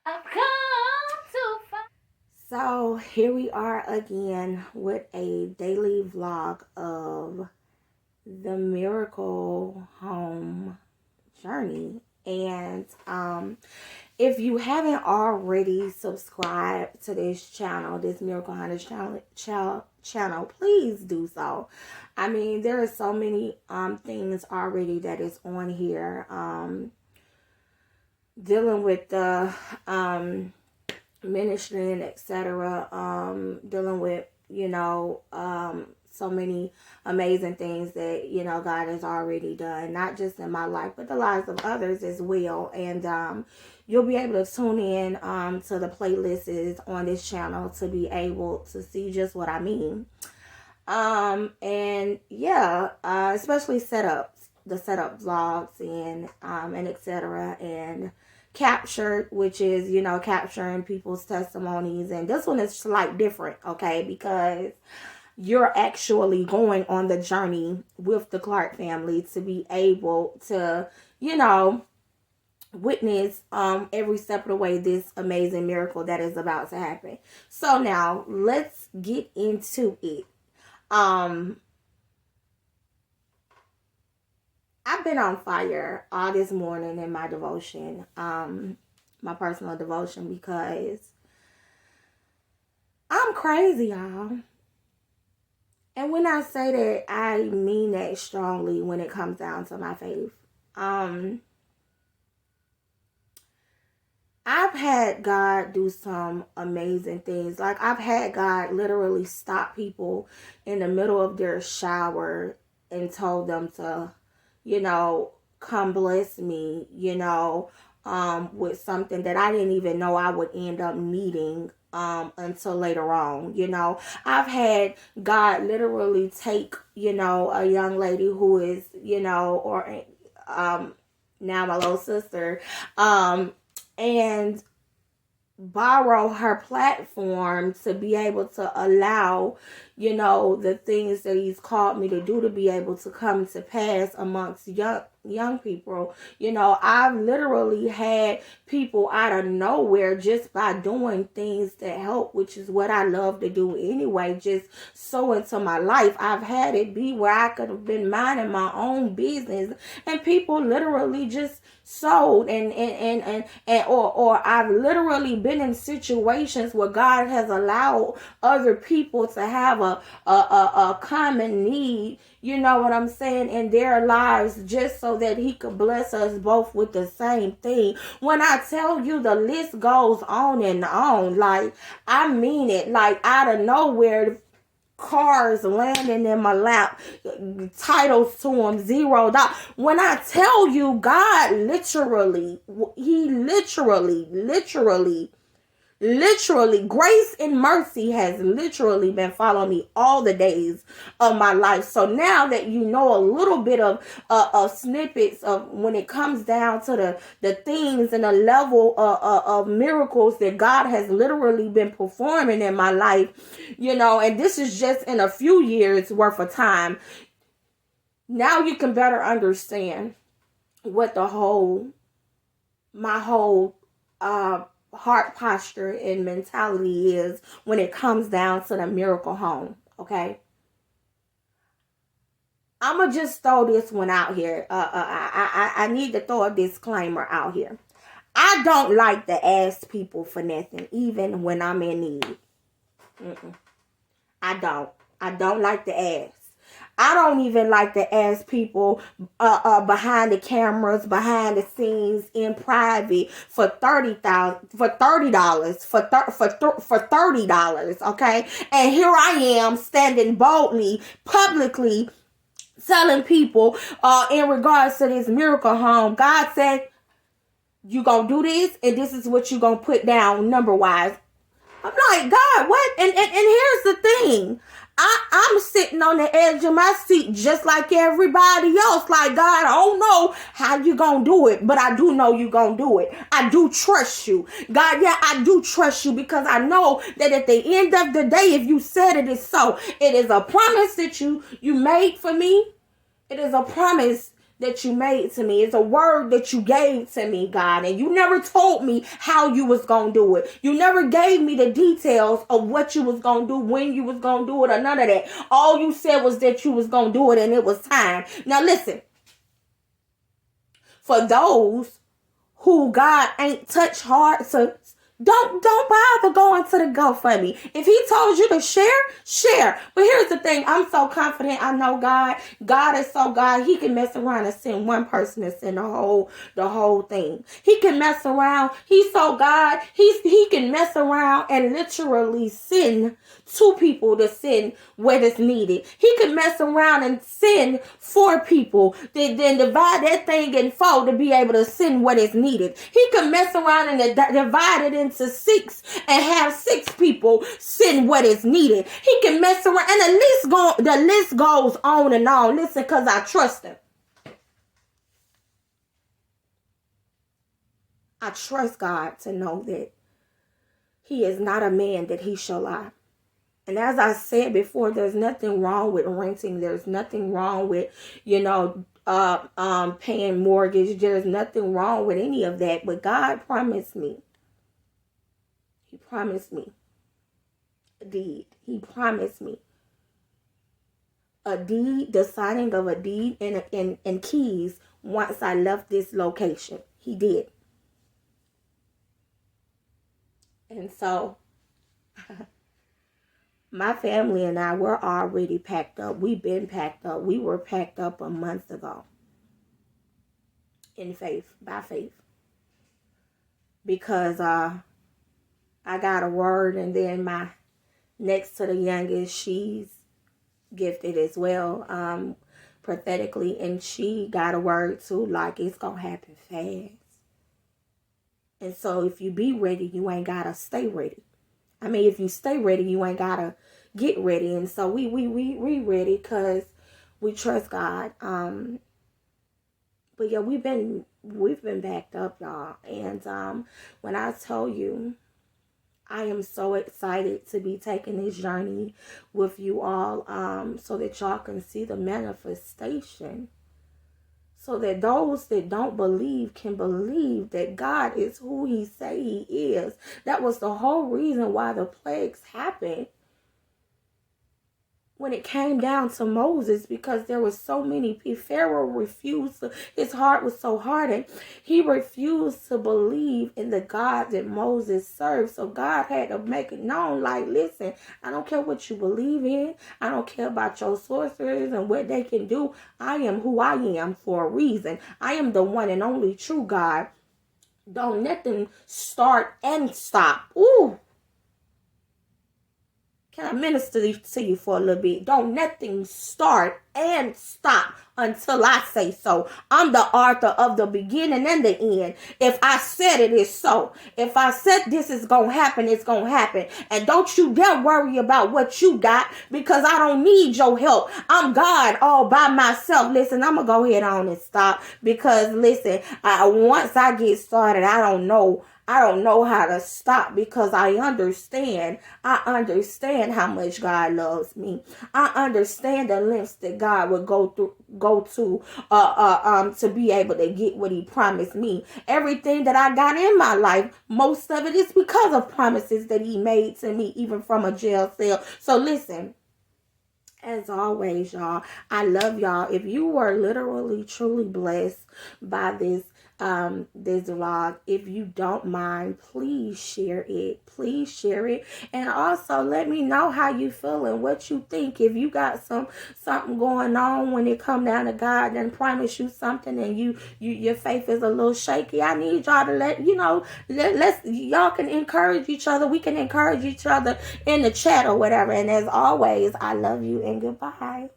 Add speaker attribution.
Speaker 1: I've come too far. So here we are again with a daily vlog of the Miracle Home journey. And if you haven't already subscribed to this channel, this Miracle Hunters channel, please do so. I mean, there are so many things already that is on here. Dealing with the ministry and etc. Dealing with so many amazing things that God has already done, not just in my life but the lives of others as well. And you'll be able to tune in to the playlists on this channel to be able to see just what I mean. And yeah, especially the setup vlogs and etc. and captured, which is capturing people's testimonies. And this one is like different, okay, because you're actually going on the journey with the Clark family to be able to witness every step of the way this amazing miracle that is about to happen. So now let's get into it. I've been on fire all this morning in my devotion, my personal devotion, because I'm crazy, y'all. And when I say that, I mean that strongly when it comes down to my faith. I've had God do some amazing things. Like, I've had God literally stop people in the middle of their shower and told them to come bless me, with something that I didn't even know I would end up needing until later on. I've had God literally take, a young lady who is, or now my little sister, and borrow her platform to be able to allow the things that he's called me to do to be able to come to pass amongst young people. I've literally had people out of nowhere just by doing things to help, which is what I love to do anyway, just sow into my life. I've had it be where I could have been minding my own business and people literally just sowed or I've literally been in situations where God has allowed other people to have a common need, you know what I'm saying, in their lives, just so that he could bless us both with the same thing. When I tell you, the list goes on and on. Like, I mean it. Like, out of nowhere, cars landing in my lap, titles to them, $0. When I tell you, God literally, he literally, grace and mercy has literally been following me all the days of my life. So now that you know a little bit of snippets of when it comes down to the things and the level of miracles that God has literally been performing in my life, and this is just in a few years worth of time. Now you can better understand what my whole heart posture and mentality is when it comes down to the miracle home. Okay, I'm gonna just throw this one out here. I need to throw a disclaimer out here. I don't like to ask people for nothing, even when I'm in need. I don't like to ask. I don't even like to ask people behind the cameras, behind the scenes, in private for $30. Okay, and here I am standing boldly, publicly, telling people in regards to this miracle home. God said, you gonna do this, and this is what you gonna put down number wise. I'm like, God, what? And here's the thing. I'm sitting on the edge of my seat just like everybody else. Like, God, I don't know how you gonna do it, but I do know you gonna do it. I do trust you. God, yeah, I do trust you, because I know that at the end of the day, if you said it is so. It is a promise that you made for me. It is a promise that you made to me. It's a word that you gave to me, God. And you never told me how you was going to do it. You never gave me the details of what you was going to do, when you was going to do it, or none of that. All you said was that you was going to do it and it was time. Now listen, for those who God ain't touched hard, so don't bother going to the GoFundMe. If he told you to share. But here's the thing. I'm so confident. I know God. God is so God. He can mess around and send one person to send the whole thing. He can mess around. He's so God. He can mess around and literally send two people to send what is needed. He can mess around and send 4 people, then divide that thing in 4 to be able to send what is needed. He can mess around and divide it into 6 and have 6 people send what is needed. He can mess around, and the list goes on and on. Listen, because I trust him. I trust God to know that he is not a man that he shall lie. And as I said before, there's nothing wrong with renting. There's nothing wrong with, paying mortgage. There's nothing wrong with any of that. But God promised me. He promised me a deed. He promised me a deed, the signing of a deed and keys once I left this location. He did. And so my family and I were already packed up. We've been packed up. We were packed up a month ago. By faith. Because I got a word, and then my next to the youngest, she's gifted as well, prophetically, and she got a word too, like it's gonna happen fast. And so if you be ready, you ain't gotta stay ready. I mean, if you stay ready, you ain't gotta get ready. And so we ready because we trust God. But yeah, we've been backed up, y'all. And when I tell you, I am so excited to be taking this journey with you all, so that y'all can see the manifestation. So that those that don't believe can believe that God is who he say he is. That was the whole reason why the plagues happened when it came down to Moses, because there were so many people. Pharaoh refused his heart was so hardened. He refused to believe in the God that Moses served. So God had to make it known, like, listen, I don't care what you believe in. I don't care about your sorcerers and what they can do. I am who I am for a reason. I am the one and only true God. Don't nothing start and stop. Ooh. Can I minister to you for a little bit? Don't nothing start and stop until I say so. I'm the author of the beginning and the end. If I said it, it's so. If I said this is going to happen, it's going to happen. And don't you dare worry about what you got, because I don't need your help. I'm God all by myself. Listen, I'm going to go ahead on and stop, because listen, once I get started, I don't know how to stop, because I understand how much God loves me. I understand the lengths that God would go to be able to get what he promised me. Everything that I got in my life, most of it is because of promises that he made to me, even from a jail cell. So listen, as always, y'all, I love y'all. If you were literally truly blessed by this vlog, if you don't mind, please share it. And also let me know how you feeling, what you think. If you got something going on when it come down to God and promise you something, and your faith is a little shaky, I need y'all to let y'all can encourage each other. We can encourage each other in the chat or whatever. And as always, I love you and goodbye.